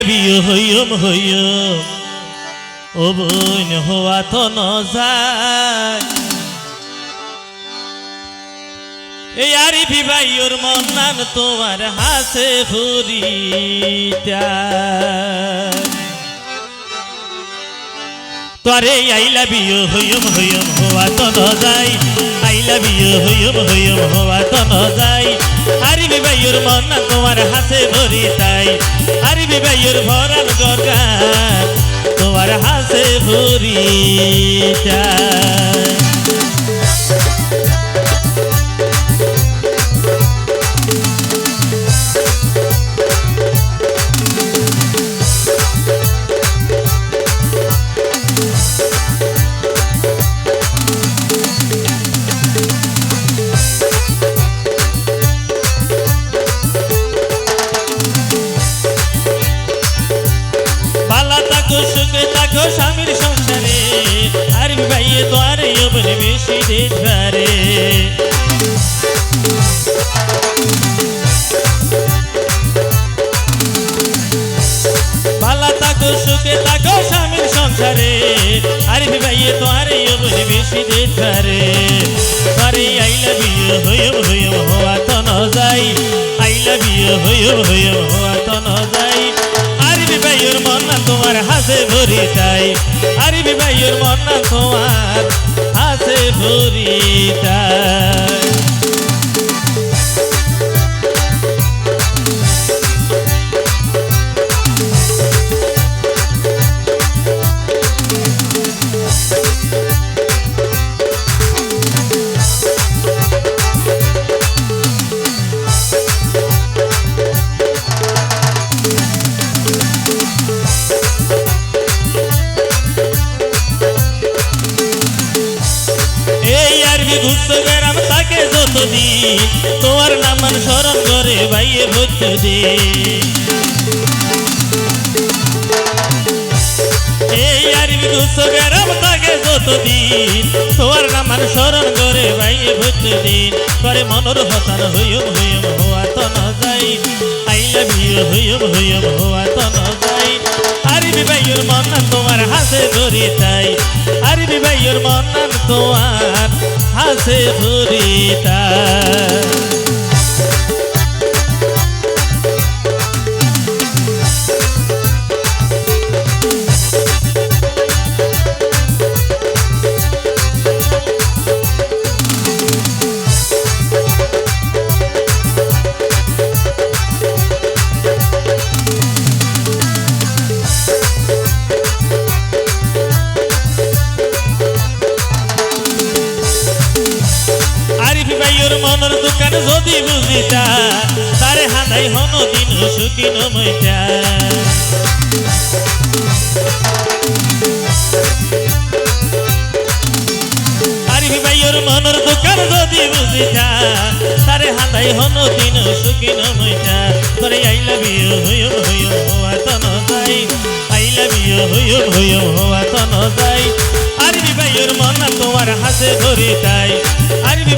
বিয়ে হইম ও বোন হওয়া তো ন যায় এই আরিফি ভাইয়ের মন নাম তোমার হাসে ফুরিতা তোরে আই লাভ ইউ হইম হওয়া তো ন যায় আই লাভ ইউ হইম হওয়া তো ন যায় আরিফি ভাইয়ের মন নাম তোমার হাসে ফুরিতাই আরিফি ভাইয়ের ভরাল গরগান তোমার হাসে ফুরিতা সুখে থাকো স্বামীর সংসারে আরিফি ভাইয়ে তোমার বলে বেশি দেখবারে ভালো থাকো সুখে থাকো স্বামীর সংসারে আরিফি ভাইয়ে তোমার বলে বেশি দেখবারে তোরে আই লাভ ইউ হইম হওয়া তো ন যাই আই লাভ ইউ হইম হওয়া তো ন যাই আরিফি ভাইয়ের মন না তোমার হাসে ভরিতাই আরিফি ভাইয়ের মন না তোমার হাসে ভরিতাই গুস্তগেরাম তাকে যতদিন তোমার নাম স্মরণ করে ভাইয়ে প্রতিদিন এই আরিফি গুস্তগেরাম তাকে যতদিন তোমার নাম স্মরণ করে ভাইয়ে প্রতিদিন করে মনোর হতান হইম হওয়া তো ন যাই আই লাভ ইউ হইম হওয়া তো ন যাই আরিফি ভাইয়ের মন নাম তোমার হাসে ধরিতাই আরিফি ভাইয়ের মন নাম তোমার হাসে ফুরিতা মনের দোকান যদি বুঝিতা তারে হাঁদাই হন দিন সুখী নমইতা আরিফি ভাইয়ের মনের দোকান যদি বুঝিতা তারে হাঁদাই হন দিন সুখী নমইতা তোরে আই লাভ ইউ হইম হওয়া তো ন যাই আই লাভ ইউ হইম হওয়া তো ন যাই আরিফি ভাইয়ের মন তোমার হাসে ধরিতাই আরিফি